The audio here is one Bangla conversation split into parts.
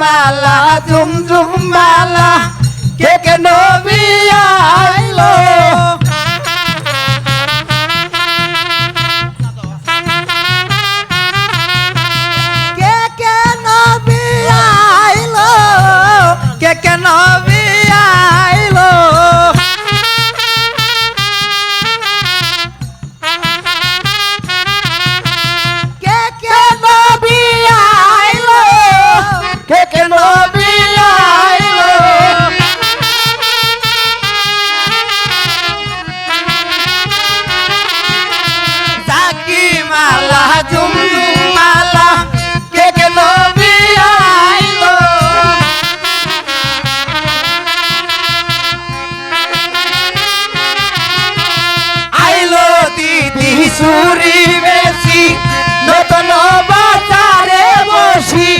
মালা ঝুম ঝুম মালা কে কে নবী আইলো কে কে নবী আইলো কে কে নবী আইলো কে কে নবী আইলো কে কে নবী আইলো জাকি মালা ঝুম ঝুম মালা কে কে নবী আইলো আইলো দিদি সুরি বেশি নতুন বাজারে বসি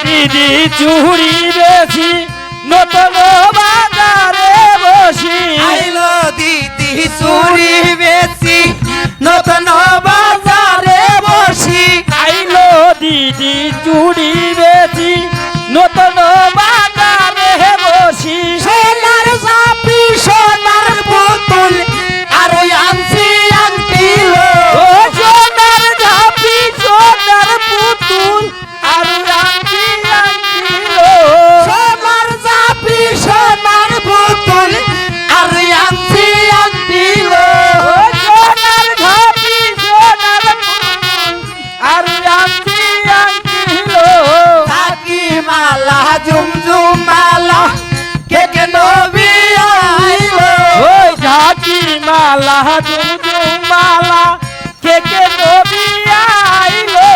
দিদি চুরি বেশি নতুন বাজারে বসি আইলো দিদি সুরি বেশি নতুন বাজারে বসি আইলো দিদি চুরি বেশি নতুন বাজারে বসি সোনার চাপি সোনার পুতুল আর আনছি আংটিল ও সোনার ঝাপি সোনার পুতুল আর রাখি রাখিল সোনার চাপি সোনার পুতুল আর আনছি আংটিল ও সোনার ঝাপি সোনার পুতুল আর রাখি রাখিল থাকি মালা ঝুম ঝুম মালা কে কে নবী আইলো ওই ঝাঁকি মালা ঝুমঝুম মালা কে কে নবী আইলো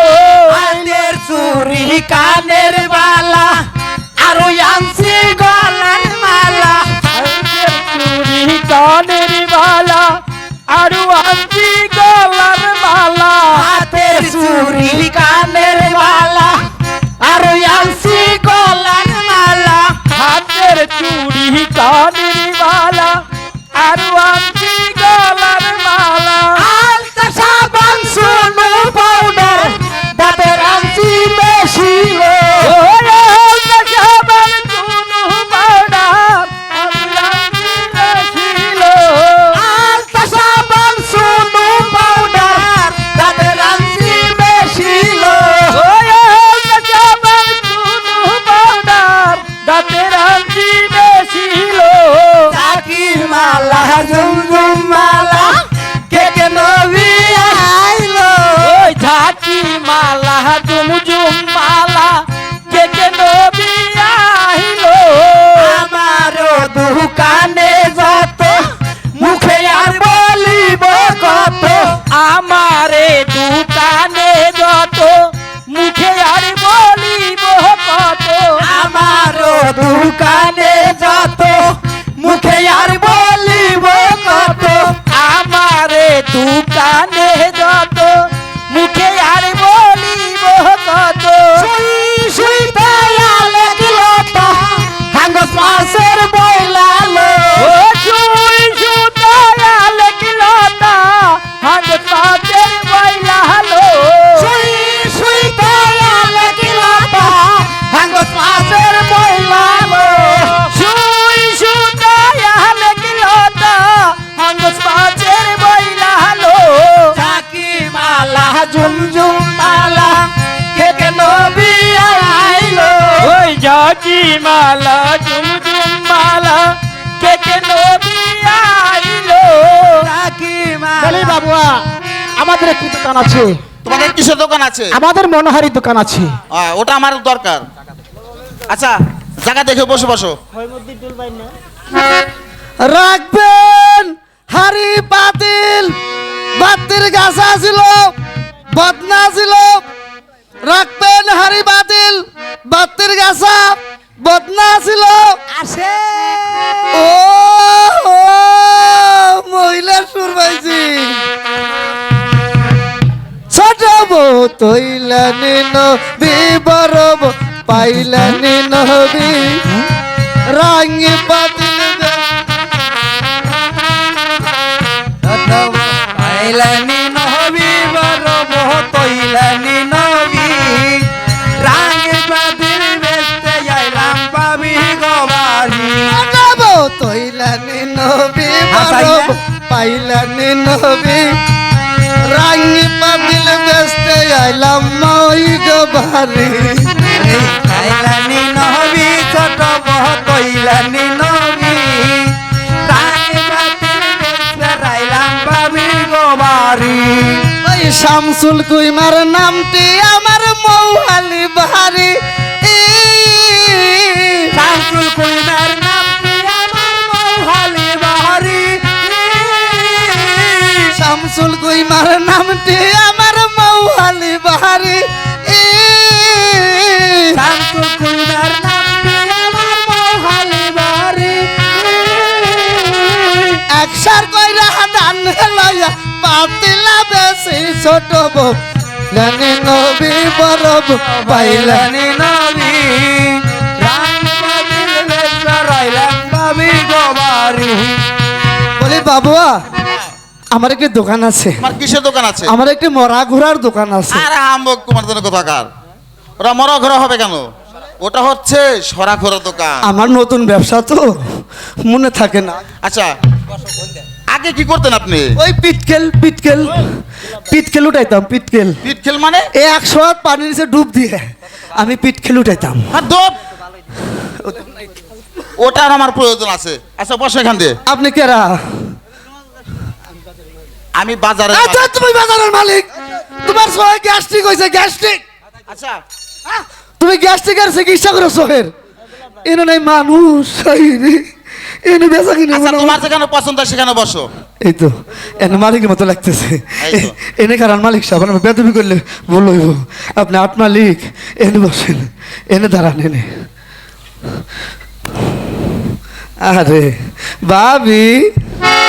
হাতের চুরি কানের বালা আর আনছি গলার মালা হাতের চুরি কানের মালা আরু আনছি গলার মালা হাতের চুরি কানের বালা আর আনছি গলার মালা হাতের চুরি কানের মালা আরু আনছি গলার মালা আলতা সাবান সোনু পাউডার দাঁতের আনছি বেশি ও সাবান চুনু পাউডার আরু আনছি রাখিল আলতা সাবান সোনু পাউডার দাঁতের আনছি বেশি থাকি মালা ঝুম ঝুম মালা কে কে নবী আইলো ঝাঁকি মালা ঝুমঝুম মালা কে কে নবী আইলো আমারও দোকানে যত মুখে আর বলিব কত আমারে দোকানে যত মুখে আর বলিব কত আমারও দোকানে যত মুখে আর বলিব কত আমারে দোকানে যত মুখে আর বলিব কত সুই সুই দয়ালে গিলত হাঙ্গস মাসের বইলালো ও সুই সুতায়াল কিলতা হাত পাতের বইলালো সুই সুই দয়ালে গিলত হাঙ্গস মাসের বইলালো সুই সুতায়াল কিলতা হাঙ্গস পাতের বইলালো থাকি মালা ঝুম ঝুম মালা কে কে নবী আইলো ওই জাকি মালা ঝুমঝুম মালা কে কে নবী আইলো থাকি বলি মালা বাবুয়া আমাদের একটি দোকান আছে, তোমাদের কিসের দোকান আছে? আমাদের মনোহারি দোকান আছে। ওটা আমার দরকার। আচ্ছা জায়গা দেখে বসে বসো। রাখবেন হারি পাতিল বাতির গাছা ছিল বদনা ছিল রাখবেন হারি বাতিল বাতির গাছা বদনা ছিল আসে ও মহিলা সুর পাইছি ছোট বউ তৈলানি নবী বড় বউ পাইলানি নবী রাঙ্গি পাতিল পাইলানি নবী বড় বউ তৈলানি নবী রাঙ্গি পাতিল পাইলানি নবী রাঙ্গি পাতিল বেসতে আইলাম মই গো বাড়ি আইলানি নবী ছোট বহ কইলানি নবী রানী বাতিল বেসরাইলাম বাবি গো বাড়ি ওই শামসুল কুইমার নামটি আমার মৌহালি বাড়ি শামসুল কুইমার নামটি আমার মৌহালি বাড়ি শামসুল কুইমার নামটি আমার মৌহালি বাড়ি শামসুল কুইমার নামটি আমার মৌহালি বাড়ি একসার কইরা দান লইয়া পাতিলা বেশি ছোট বউ জানি নবী বড় বউ পাইলানি নবী রানী বাতিল বেসরাইলাম বাবি গো বাড়ি বলি বাবুয়া আমার একটি দোকান আছে আমার কিসের দোকান আছে আমার একটি মরা ঘোড়ার দোকান আছে আরে হাম্বক তোমার জন্য কোথাকার ওরা মরা ঘোরা হবে কেন ওটা হচ্ছে সরা ঘোরার দোকান আমার নতুন ব্যবসা তো মনে থাকে না আচ্ছা আগে কি করতেন আপনি ওই পিটকেল উঠাইতাম পিটকেল পিট খেল মানে 100 হাত পানির নিচে ডুব দিয়ে আমি পিটকেল উঠাইতাম আর দোপ ওটার আমার প্রয়োজন আছে আচ্ছা বসে এখান দিয়ে আপনি কেরা আমি বাজারে আচ্ছা তুমি বাজারের মালিক তোমার সহে গ্যাস্ট্রিক হয়েছে গ্যাস্ট্রিক আচ্ছা তুমি গ্যাস্ট্রিকের চিকিৎসা করো সহের এনে নাই মানুষ এনে বেচা কিনে আচ্ছা তোমার যেখানে পছন্দ সেখানে বসো এই তো এনে মালিকের মতো লাগতেছে এই তো। এনে কারণ মালিক সাহেব আমি বেদবি করলে বলইব আপনি আট মালিক এনে বসেন এনে দাঁড়ান এনে আরে ভাবি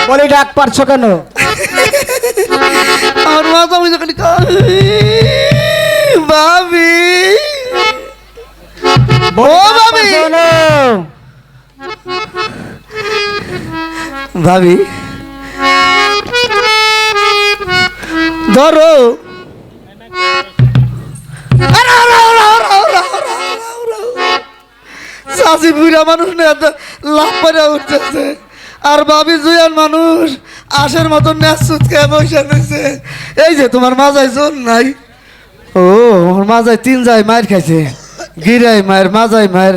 বলি ডাক পারছো কেন? আমার মা তো আমি যখন ভাবি ও ভাবি ভাবি ধরো চাষি বুড়া মানুষ না লাভ করে উঠতেছে আর ভাবি জুয়ান মানুষ আশের মতন ন্যাসুত খেয়ে বসে নিছে এই যে তোমার মাজায় জোর নাই ও আমার মাজায় 3 যায় মার খাইছে গিরাই মায়ের মাজায় মায়ের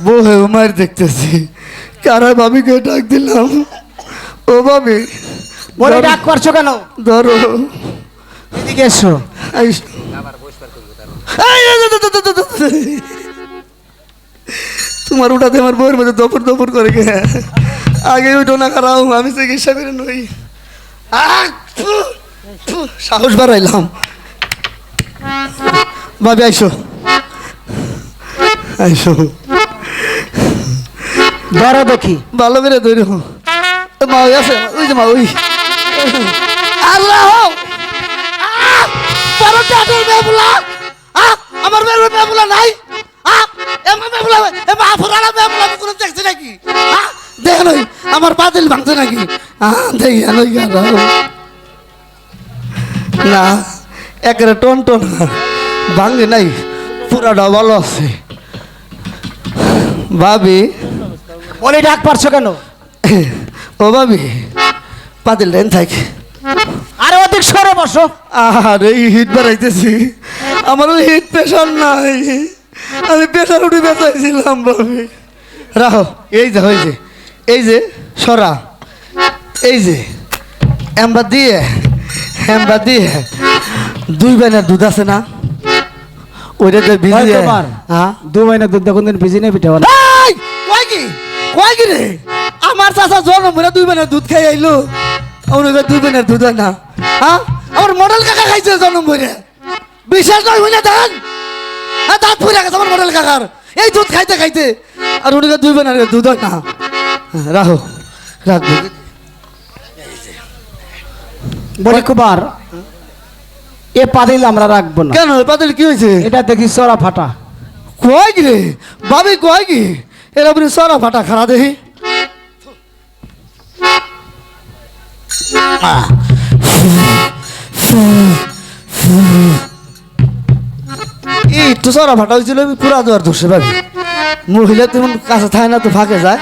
বহে মায়ের দেখতেছি কারা ভাবিকে ডাক দিলাম ও ভাবি বলি ডাক পারছো কেন? ধরো এদিকে এসো। আইসো। তোমার উঠাতে আমার বউয়ের মধ্যে দপর দপর করে গে আগে উঠো না খারাও আমি চিকিৎসা করে নই সাহস বাড়াইলাম ভাবি আইসো আইসো ধরো দেখি। ভালো করে ধরো মা ওই আছে ওই যে মা ওই আল্লাহ আমার মেয়ের মেবুলা নাই দেখছে নাকি দেখ নই আমার বাতিল ভাঙছে নাকি না একেবারে টন টন ভাঙে নাই পুরাটা ভালো আছে ভাবি বলি ডাক পারছো কেন? ও ভাবি পাতিল রেন থাকে আরে অধিক সরে বসো। আরে হিট বাড়াইতেছি আমার হিট প্রেশার নাই আমি প্রেশার উঠে বেঁচাইছিলাম ভাবি রাখো এই যে সরা এই যে এম্বা দিয়ে 2 বেলার দুধ আছে না ওইটা ভিজিয়ে হ্যাঁ 2 মহিনা দুধ দেখুন দিন ভিজি নেই পিঠা বানা। কয় কি রে আমার চাচা জন্ম করে 2 বেলার দুধ খাই আইলো ওর 2 বেলার দুধ হয় না হ্যাঁ আমার মডেল কাকা খাইছে জন্ম করে বিশেষ নয় হইনা দেন হ্যাঁ দাঁত ফুরে গেছে আমার মডেল কাকার এই দুধ খাইতে খাইতে আর উনি 2 বেলার দুধ হয় না রাখো রাখবো বলি কুমার এ পাতিল আমরা রাখবো না। কেন পাতিল কি হয়েছে এটা দেখি সরা ফাটা। কয় কি রে ভাবি কয় কি এরা বলি সরা ফাটা খারা দেখি একটু সরা ফাটা হয়েছিল পুরা দেওয়ার দোষে ভাবি মহিলা তেমন কাছে থাকে না তো ফাঁকে যায়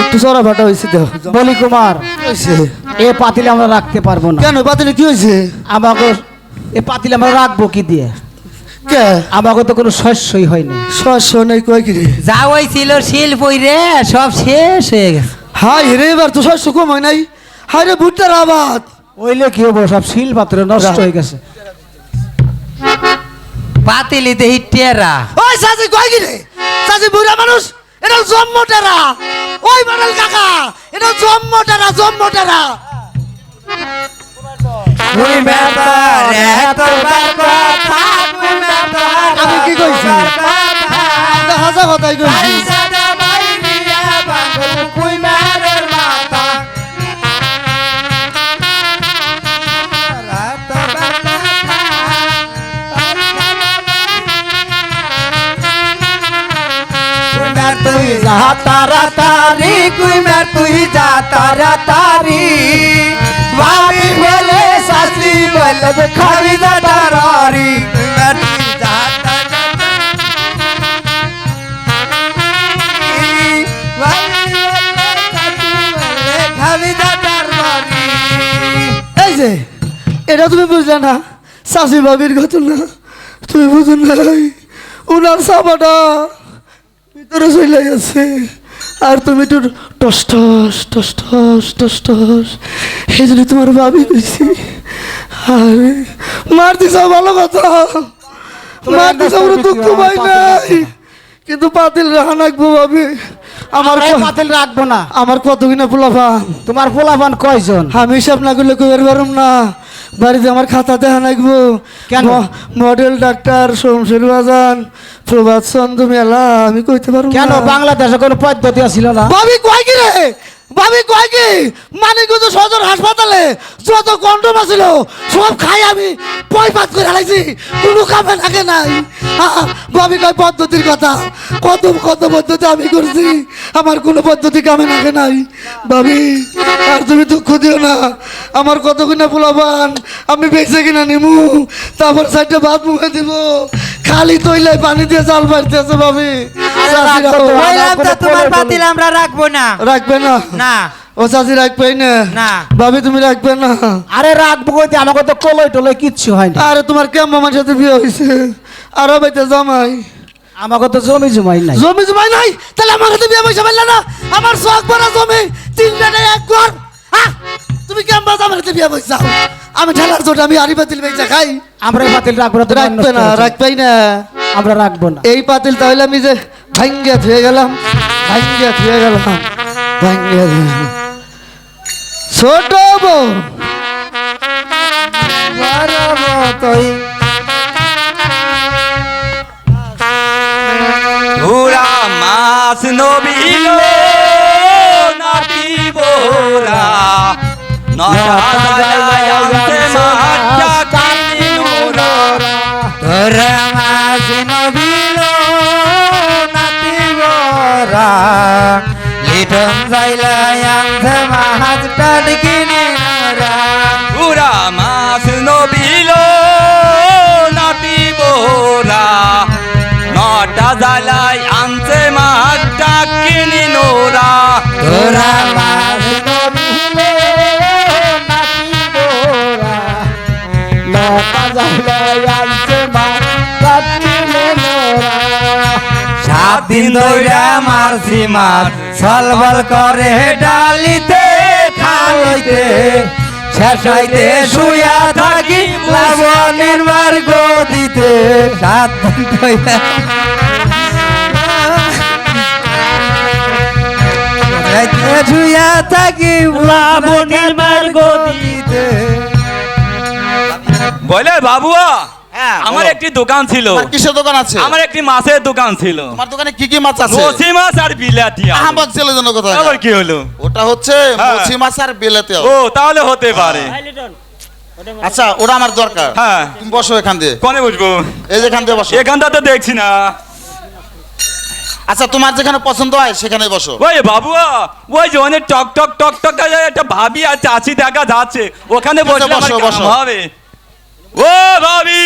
একটু সরা ফাটা হয়েছে দেহ বলি কুমার হয়েছে? এ পাতিল আমরা রাখতে পারবো না। কেন পাতিলে কি হয়েছে? আমাকে এ পাতিল আমরা রাখবো কি দিয়ে? কে আমাকে তো কোনো শস্যই হয়নি। শস্য নেই কয় কি রে? যা ওই ছিল শিল্পই রে সব শেষ হয়ে গেছে। হাই রে, এবার তো শস্য কম হয় নাই। হাই রে, ভুট্টার আবাদ। ওইলে কি হবো, সব শিল পাত্র নষ্ট হয়ে গেছে। পাতিলিতে হিটেরা ওই চাচি কয় কি রে? চাচি বুড়া মানুষ, এটা জন্মটেরা। ওই মডেল কাকা, এটা জন্মটেরা, জন্মটেরা। তুই মেতার এতবার কথা তুই মেতার আমি কি কইছি? এটা হাজা কথাই কইছি। সাদা বাইরিয়া বাঙ্গল কুই মেরের মাথা তুই যা তারা তারি কুই মের তুই যা তারা তারি ভাবি বলে শাস্তি বলে যে খাবি যা তারি তুই মের তুই যা তারা এই যে এটা তুমি বুঝলে না, চাষি বাবির ঘটনা তুমি বুঝুন নাই। উনার সাবাটা ভিতরে চলে গেছে, আর তুমি একটু toss toss toss toss toss toss, এই জন্য তোমার ভাবি কইছি। আরে মার দিছ ভালো কথা, মার দিছ আমরা দুঃখ পাই নাই, কিন্তু পাতিল রাখা নাকবো ভাবি। আমার আমরা এই পাতিল রাখবো না। আমার কত কিনা পোলাপান, তোমার পোলাপান কয়জন? আমি হিসাব না করলে কইবার পারুম না। বাড়িতে আমার খাতা দেখা নাকবো। কেন? মডেল ডাক্তার শমশের বাজান, প্রভাত চন্দ্র মেলা, আমি কইতে পারুম কেন না। বাংলাদেশে কোনো পদ্ধতি ছিল না? ভাবি কয় কি রে? ভাবি কয় কি? মানিকগঞ্জ সদর হাসপাতালে যত কন্ডম আছিল সব খাই আমি পয়পাত করে হারাইছি, কোনো কামে লাগে নাই। ভাবি কয় পদ্ধতির কথা, কত কত পদ্ধতি আমি করছি, আমার কোনো পদ্ধতি কামে লাগে নাই। ভাবি আর তুমি দুঃখ দিও না, আমার কত কিনা পোলাপান আমি বেঁচে কিনা নিমু, তারপর সাইডে ভাত মুখে দিব, খালি তৈলায় পানি দিয়ে জাল পাইতেছে। ভাবি বললাম তো তোমার পাতিল আমরা রাখবো না। রাখবে না? না ও চাচি রাখবে না? না। ভাবি তুমি রাখবে না? আরে রাখবো কইতে, আমাকে তো কলই টলই কিচ্ছু হয়নি। আরে তোমার কেমন আমার সাথে বিয়ে হয়েছে, আরো বাইতে জামাই, আমাকে তো জমি জমাই নাই। জমি জমাই নাই, তাহলে আমার সাথে বিয়ে পয়সা পাইলে না? আমার শখ ভরা জমি, 3 বেটা 1 ঘর। তুমি কেমন আমার সাথে বিয়ে পয়সা? আমি ঠেলার চোট, আমি আরি পাতিল বেচা খাই। আমরা এই পাতিল রাখবো না। রাখবে না? রাখবেই না? আমরা রাখবো না। এই পাতিল তাহলে আমি যে ভাঙ্গিয়া থুয়ে গেলাম, ভাঙ্গিয়া থুয়ে গেলাম, ভাঙ্গিয়া থুয়ে গেলাম। ছোট বউ ওরা মাছ নবীল নাতি বোরা নটা জায়গায় আনতে মাঠটা কান্দি নোরা তোরা মাঝ নবিল নাতি গোরা লিটন যাইলা আনতে মাহাজ টাটকিনি নোরা ওরা মাছ নবীল নাতি বোরা নটা জায়গায় আনতে মাঠটা কিনি নোরা তোরা মাঝ নবিল নাতি গোরা লতা যাইলা আনতে মাহাজ টাটকিনি নোরা 7 দিন ধইরা মারছি মাছ সলবল করে ডালিতে খাইতে শেষাইতে শুয়া থাকি লাবণের মার গদিতে 7 দিন ধইরা শুয়া থাকি লাবণের মার গদিতে। বলে বাবুয়া হ্যাঁ, আমার একটি দোকান ছিল, তোমার কিসের দোকান আছে? আমার একটি মাছের দোকান ছিল, তোমার দোকানে কি কি মাছ আছে? নসি মাছ আর বিলাতি আলু। আহমদ ছেলের জন্য কথা। আবার কি হলো? ওটা হচ্ছে হ্যাঁ। মছি মাছ আর বেলেতে। ও তাহলে হতে পারে। আচ্ছা ওটা আমার দরকার। হ্যাঁ তুমি বসো এখান দিয়ে, কোনে বুঝবো? এই যে এখান দিয়ে বসো। এখানটাতে দেখছি না। আচ্ছা তোমার যেখানে পছন্দ হয় সেখানে বসো। ওই বাবুয়া ওই যে অনেক টক টক টক টক একটা ভাবি আর চাচি দেখা যাচ্ছে, ওখানে বসে বসো, বসো। হবে। ও ভাবি,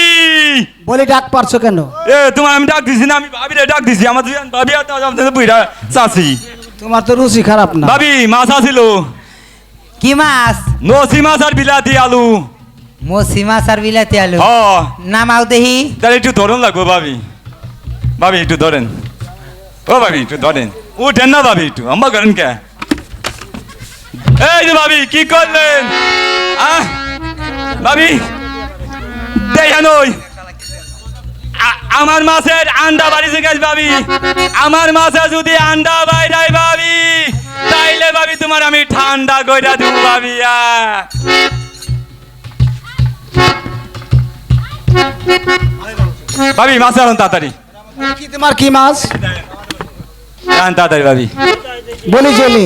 বলি ডাক পারছো কেন? এ তোমার আমি ডাক দিছি না, আমি ভাবিরে ডাক দিছি। আমার দুজন ভাবি আর বুইরা চাচি। তোমার তো রুচি খারাপ না। ভাবি মাছ আসিল। কি মাছ? নসি মাছ আর বিলাতি আলু। মসি মাছ আর বিলাতি আলু। হ নামাও দেহি। তাহলে একটু ধরুন লাগবো ভাবি। ভাবি একটু ধরেন। ও ভাবি একটু ধরেন। উঠেন না ভাবি একটু, আম্মা করেন কে? এই যে ভাবি কি করলেন? ভাবি দেখেন ওই আমার মাছের আন্ডা বাড়িতে গেছে ভাবি। আমার মাছে যদি আন্ডা বাইরাই ভাবি, তাইলে ভাবি তোমার আমি ঠান্ডা কইরা দিব ভাবি। ভাবি মাছ আনুন তাড়াতাড়ি। কি তোমার কি মাছ? আন তাড়াতাড়ি ভাবি। বলি চলি,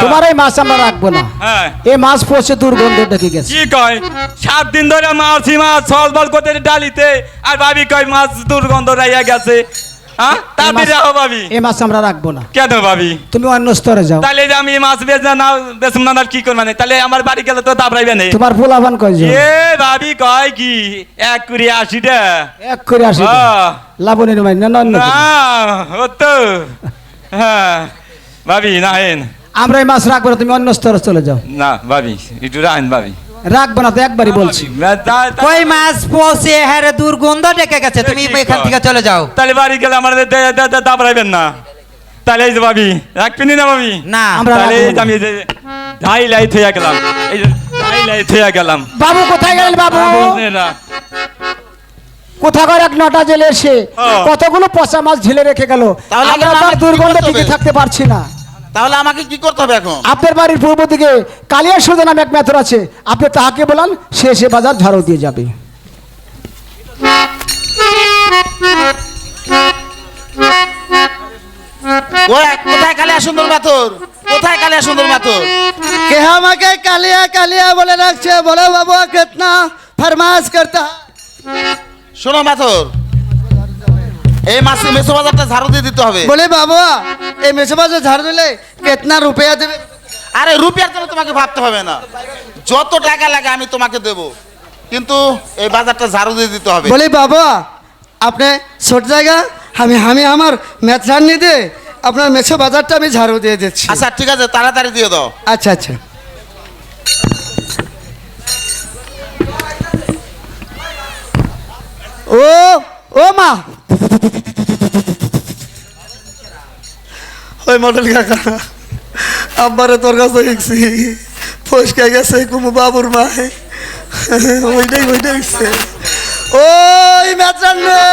তোমার এই মাছ আমরা রাখবো না। হ্যাঁ এই মাছ পচে দুর্গন্ধ ডেকে গেছে। কি কয় 7 দিন ধরে মাছি মাছ সলবল করতে ডালিতে, আর ভাবি কয় মাছ দুর্গন্ধ রাইয়া গেছে। হ্যাঁ তাড়াতাড়ি যাও ভাবি। এই মাছ আমরা রাখবো না। কেন ভাবি? তুমি অন্য স্তরে যাও। তাহলে যে আমি মাছ বেচনা না বেচম না আর কি করব মানে? তাহলে আমার বাড়ি গেলে তো দাবরাইবে না। তোমার পোলাপান কয়জন? এ ভাবি কয় কি 1 করে 80 টা। এক করে আসি। হ্যাঁ। লাবণের মাইন না অন্য না কিছু? ও তো হ্যাঁ ভাবি না হেন আমরা এই মাছ রাখবো না, তুমি অন্য স্তরে চলে যাও। না ভাবি একটু রাখেন ভাবি। রাখবো না তো একবারই বলছি। কই মাছ পচে হ্যারে দুর্গন্ধ ডেকে গেছে, তুমি কি এখান কয়? থেকে চলে যাও। তাহলে বাড়ি গেলে আমার দাবরাইবেন না। তাহলে এই যে ভাবি রাখবেনি না ভাবি? না আমরা তাহলে এই যে রাখবো না। আমি এই যে ঢাই লাই থইয়া গেলাম, এই যে ঢাই লাই থইয়া গেলাম। বাবু কোথায় গেলেন বাবু? বুঝলেন না? কোথাকার এক নটা জেলে এসে হ্যাঁ। কতগুলো পচা মাছ ঝেলে রেখে গেল। তাহলে আমরা আমাকে তার কি দুর্গন্ধ করতে টিকে হবে? থাকতে পারছি না। তাহলে আমাকে কি করতে হবে এখন? আপনার বাড়ির পূর্ব দিকে কালিয়া সুদা নামে এক মেথর আছে, আপনি তাহাকে বলান, সে এসে বাজার ঝাড়ু দিয়ে যাবে। কোথায় কালিয়া সুন্দর মাথর? কোথায় কালিয়া সুন্দর মাথর? কে আমাকে কালিয়া কালিয়া বলে রাখছে? বলো বাবু কিतना फरमाइश करता है? শোনো মাথর, এই মাসে মেসো বাজারটা ঝাড়ু দিয়ে দিতে হবে। বলে বাবু এই মেসোবাজে ঝাড় দিলে कितना रुपया देवे? আরে রুপিয়ার জন্য তোমাকে ভাবতে হবে না, যত টাকা লাগে আমি তোমাকে দেব, কিন্তু এই বাজারটা ঝাড়ু দিয়ে দিতে হবে। বলে বাবু আপনি ছোট জায়গা আমি আমার মেথরান নিয়ে দিয়ে আপনার মেসো বাজারটা আমি ঝাড়ু দিয়ে দিচ্ছি। আচ্ছা ঠিক আছে, তাড়াতাড়ি দিয়ে দাও। আচ্ছা আচ্ছা। ও ও মা, ওই মডেল কাকা আব্বারে তোর কাছে দেখছি ফসকে গেছে কুমু বাবুর মায়, ওইটাই দেখছে। ওই মেথরান রে,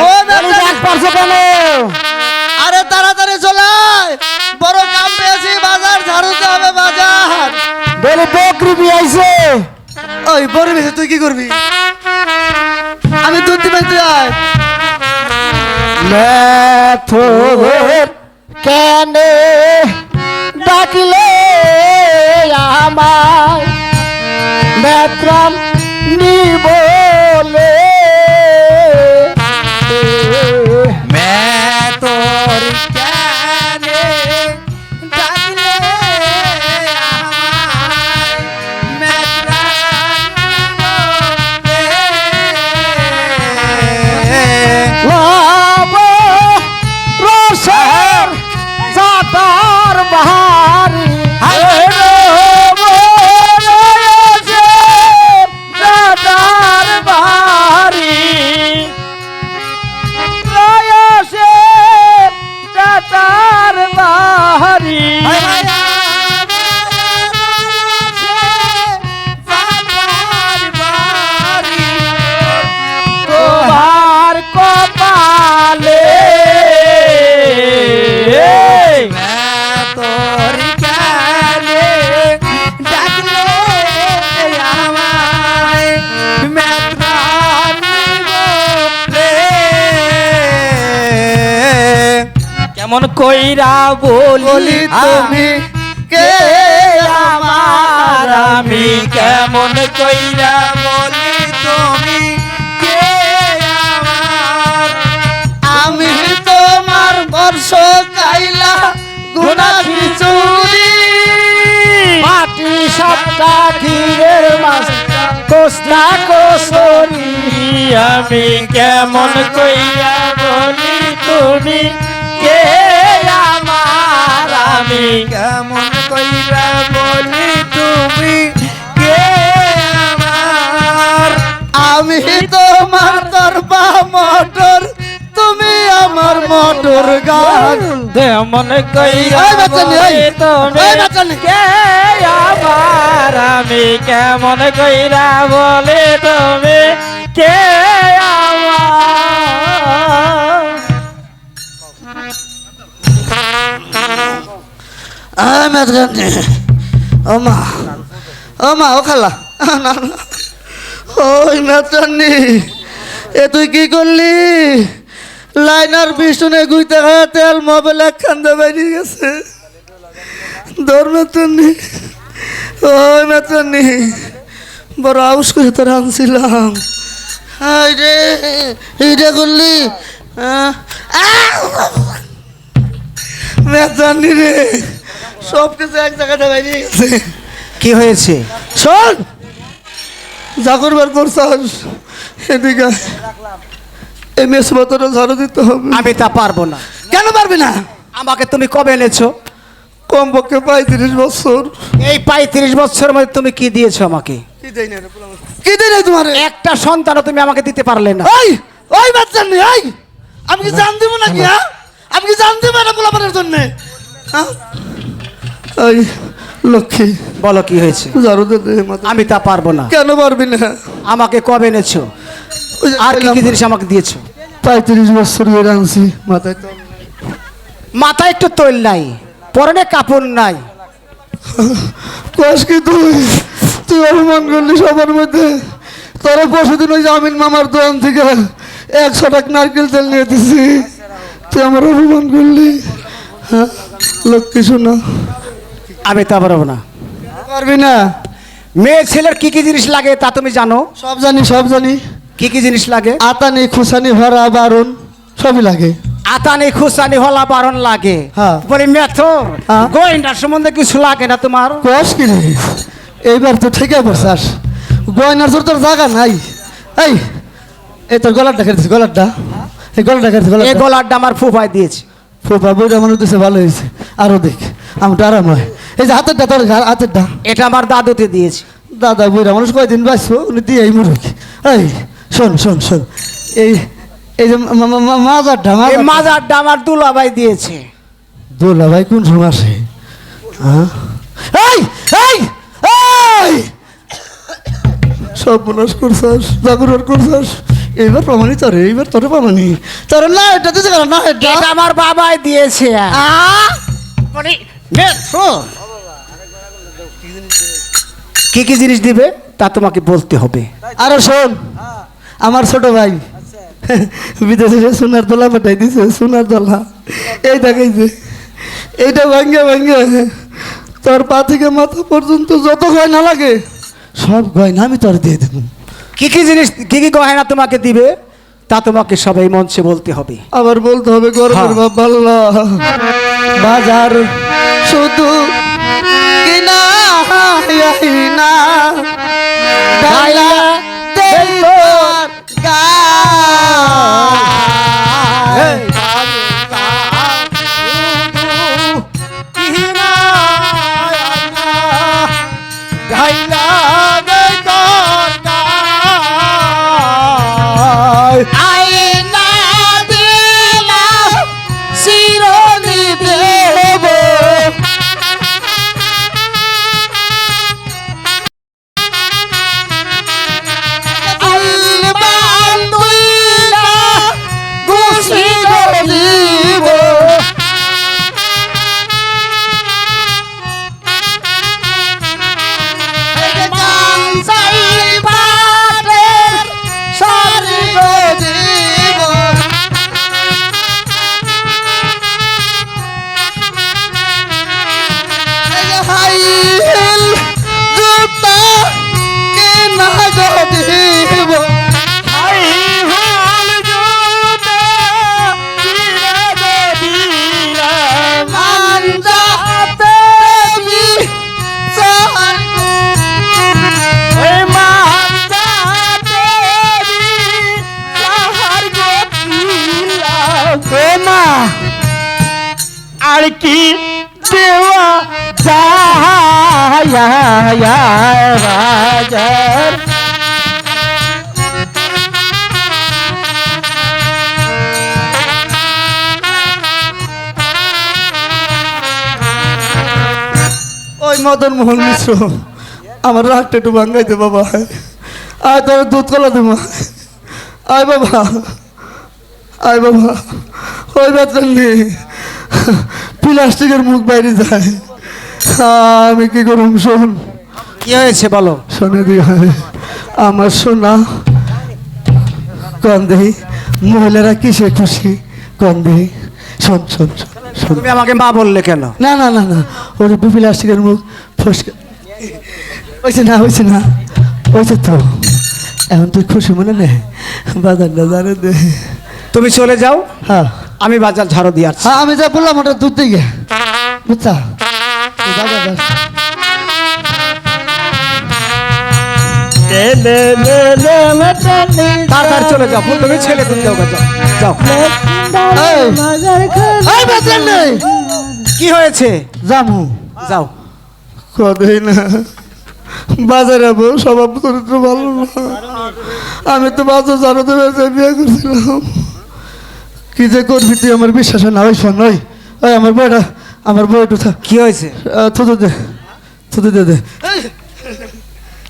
ও মেথরান, আরে তাড়াতাড়ি চলায়, বড় কাম পেয়েছি, বাজার ঝাড়ুতে হবে বাজার। বলে বকরি বিয়াইছে। ওই বড় বেশি তুই কি করবি? আমি দুধ দিবেন, তুই আয়। মেথর কেনে ডাকিলে আমায়, মেত্রাম নিবলে তোর কানে ডাকলে আমায়, লাবো রসের জাতার বাহারি, লাবো রসের জাতার বাহারি, রসের জাতার বাহারি, তোমার কপালে তোর কানে ডাকলে আমায়, কেমন কইরা বলি তুমি কে আমার, আমি কেমন কইরা বলি তুমি কে আমার, আমি তোমার বর্ষ কাইলা গুনা খিচুড়ি, মাটি সাতটা ক্ষীরের মাছ কোস্তা কোসরি, আমি কেমন কইরা বলি তুমি কে আমার, আমি কেমন কইরা বলি তুমি কে আমার আমি তোমার তরবা মোটর, তুমি আমার মোটর গান। কেমন কইরা এই বাচ্চানি, এই, বলি তুমি এই বাচ্চানি। কে আমার আমি কেমন কইরা বলি তুমি কে আমার ও মা ও খালা না, না। ওই মেচানি, এ তুই কি করলি? লাইনার পিছনে গুইতে খায় তেল মোবাইল একখান দিয়ে বেরিয়ে গেছে। দৌড় মেচানি, ওই মেচানি, বড় আউস করে তোর আনছিলাম। হাই রে, এইটা করলি? মেচানি রে, সব কিছু এক জায়গাতে বেরিয়ে গেছে। কি হয়েছে? শোন, যা করবার করছাস এদিকে আয়। এই মেস মতটা ঝাড়ু দিতে হবে। আমি তা পারবো না। কেন পারবি না? আমাকে তুমি কবে এনেছো? কমপক্ষে 35 বছর। এই 35 বছরের মধ্যে তুমি কি দিয়েছো আমাকে? কি দেই না রে পোলা? কি দেই না তোমারে? একটা সন্তানও তুমি আমাকে দিতে পারলে না। ওই ওই বাচ্চা নেই, ওই আমি কি জান দিব নাকি? হ্যাঁ, আমি কি জান দিব এটা পোলাপানের জন্য? হ্যাঁ, ওই লক্ষ্মী, বলো কি হয়েছে? ঝাড়ু দে দে মাথা। আমি তা পারবো না। কেন পারবি না? আমাকে কবে এনেছো? ওই যে আর কি কি বললাম, জিনিস আমাকে দিয়েছো? 35 বছর ধরে আনছি মাথায় তো। মাথায় একটু তৈল নাই, পরনে কাপড় নাই। কস কি তুই? তুই অভিমান করলি সবার মধ্যে। তোরা পরশুদিন ওই জামিন মামার দোকান থেকে 100 টাকা নারকেল তেল নিয়ে দিছি, তুই আমার অভিমান করলি। হ্যাঁ, লক্ষ্মী শোনা, আমি তা পারবো না। পারবি না? মেয়ে ছেলের কি কি জিনিস লাগে তা তুমি জানো? সব জানি, সব জানি। কি কি জিনিস লাগে? আতানি খুসানি ভরা বারণ সবই লাগে। আতানি খুসানি হলা বারণ লাগে। হ্যাঁ। বলি মেথর হ্যাঁ। গোয়েন্দার সম্বন্ধে কিছু লাগে না তোমার? কস কি রে? এইবার তো ঠিকই বলছাস, গয়নার জোর তোর জায়গা নাই। এই এই তোর গলারটা কেটেছে, গলারটা, এই গলারটা কেটেছে, এই গলারটা। গলারটা আমার ফুফায় দিয়েছে। ফোপা বইটা মনে হচ্ছে ভালো হয়েছে, আরো দেখ আমি আরাম হয়। এই যে হাতেরটা, তোর হাতেরটা এটা আমার দাদুতে দিয়েছে। দাদা বইরা মানুষ কয়দিন বাঁচবো, উনি দিয়ে এই মুরুখ। এই শোন শোন শোন, এই এই যে মাজারটা, এই মাজারটা আমার দুলাভাই দিয়েছে। দোলা ভাই কোন সময় আসে? হ্যাঁ, এই এই এই সব মনাস করছাস, জাগরণ করছাস। এইবার প্রমাণিত রে, এইবার তোরে প্রমাণি তোর না, এটা দিতে গেল না, এটা এটা আমার বাবাই দিয়েছে। বলি মেথর কি কি জিনিস দিবে তা তোমাকে বলতে হবে। আরে শোন, আমার ছোট ভাই বিদেশে যে সোনার দোলা পাঠাই দিছে, সোনার দোলা। এই দেখাইছে, এইটা ভাঙ্গে ভাঙ্গে তোর পা থেকে মাথা পর্যন্ত যত গয়না লাগে সব গয়না আমি তোর দিয়ে দেবো। কি কি জিনিস, কি কি গয়না তোমাকে দিবে তা তোমাকে সবাই মঞ্চে বলতে হবে। আবার বলতে হবে গর্বের হ্যাঁ। বাপ আল্লাহ। বাজার শুধু কিনা না ডাইলা দেই তোর গায়। আইনা দিলাম চিরনি দেব আলবান দুইলা গুছিল দিব গাঞ্জাই বাটের সারি দিব হাইল জুতা কেনা দিব। মানজাতে বি চার আর কি দেওয়া যায় বাজার ওই মদন মোহন মিশ্র আমার রাগটা একটু ভাঙ্গাইতে বাবা আয় তোর দুধ কলা দেবো আয় বাবা আয় বাবা ওই বেতন নেই প্লাস্টিকের মুখ বাইরে যায় আমি কি করুম শোন কি হয়েছে বলো শোনে দিয়ে আমার সোনা কন দেহি মহিলারা কিসে খুশি কন দেহি শোন শোন শোন শোন তুমি আমাকে মা বললে কেন না না না না ওর প্লাস্টিকের মুখ ফসকে হয়েছে না হয়েছে না হয়েছে তো এখন তুই খুশি মনে নে বাজারটা জানে দে তুমি চলে যাও হ্যাঁ আমি বাজার ঝাড়ু দিয়ে আসছি হ্যাঁ আমি যা বললাম ওটা দুধ দিকে বুঝছা তুই বাজার যাস। তাড়াতাড়ি চলে যাও তুমি ছেলে দুধ দেও যাও যাও এই, এই বেতন নেই কি হয়েছে জামু যাও কদেই না বাজারে বউ স্বভাব চরিত্র ভালো না আমি তো বাজার জানো তো বিয়ে করছিলাম কি যে করবি তুই আমার বিশ্বাস হয় না ওই শোন ওই ওই আমার বউটা আমার বউ একটু কি হয়েছে থুতু দে থুতু দে দে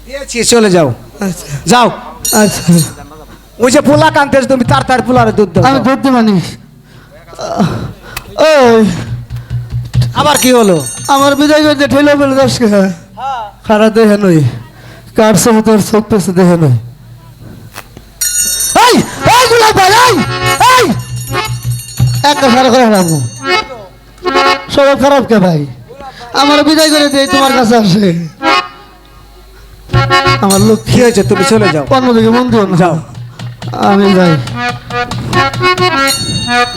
দিয়েছি, চলে যাও আচ্ছা যাও আচ্ছা ওই যে পোলা কানতেছ তুমি তাড়াতাড়ি পোলারে দুধ দাও আমি দুধ দিবানি ওই আবার কি হলো আমার বিদায় করতে ঠেলে ফেলে যাস কে খারাপ দেখে নই কার সব তোর চোখ পেছে দেখে নই এই এই গুলা ভাই এই একটা সারা করে রাখবো সব খারাপ কে ভাই আমার বিদায় করে দিয়ে তোমার কাছে আসে আমার লোক কি হয়েছে তুমি চলে যাও অন্যদিকে মন দিও না যাও আমি যাই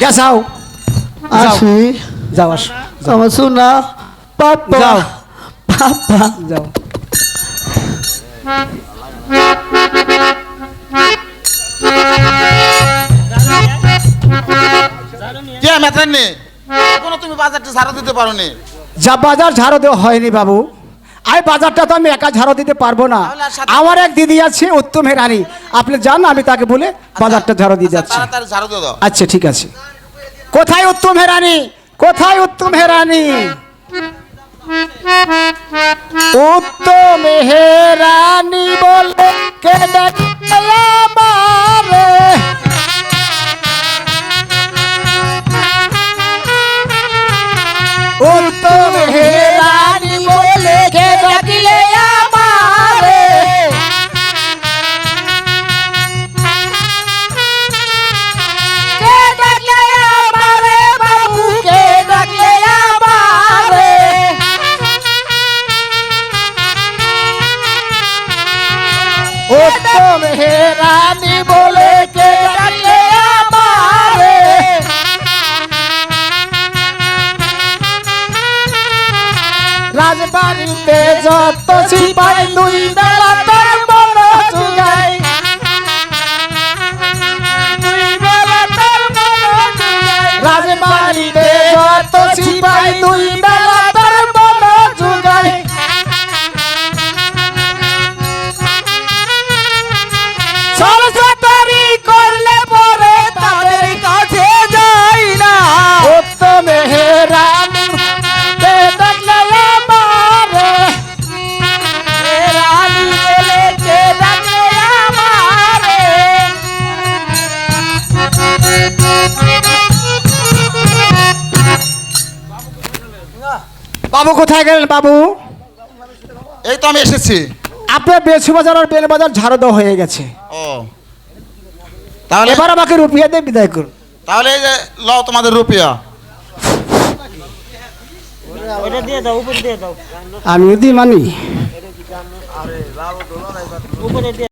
গেছাও আসি যাও আসো আমার সোনা পাপা যাও। পাপা যাও কে মেথান নে এখনো তুমি বাজারটা ঝাড়ু দিতে পারো নি যা বাজার ঝাড়ু দেওয়া হয়নি বাবু এই বাজারটা তো আমি একা ঝাড়ু দিতে পারবো না তাহলে আর সাথে- আমার এক দিদি আছে উত্তম হেরানি আপনি যান আমি তাকে বলে বাজারটা ঝাড়ু দিয়ে যাচ্ছি তাড়াতাড়ি ঝাড়ু দিয়ে দাও আচ্ছা ঠিক আছে কোথায় উত্তম হেরানি কোথায় উত্তম হেরানি উত্তম হেরানি বলে কে ডাকে আমারে উত্তম হেরানি বলে কে ডাকিলে আমারে কে ডাকলে আমারে বাবু কে ডাকলে আমারে উত্তম হেরানি বলে কে ডাকলে আমারে রাজবাড়িতে যত সিপাই দুই বেলা তোর মন জুগাই রাজবাড়িতে যত সিপাই দুই বেলা তোর মন জুগাই সরস্বতী করলে পরে তাদের কাছে যাই না উত্তম হেরানি কে ডাকলে আমারে হেরানি বলে কে ডাকলে আমারে বাবু কোথায় গেলেন বাবু এই তো আমি এসেছি আপনার বেছু বাজার আর বেল বাজার ঝাড়ু দেওয়া হয়ে গেছে ও তাহলে এবার আমাকে রুপিয়া দিয়ে বিদায় করুন তাহলে এই যে লও তোমাদের রুপিয়া আমি যদি মানি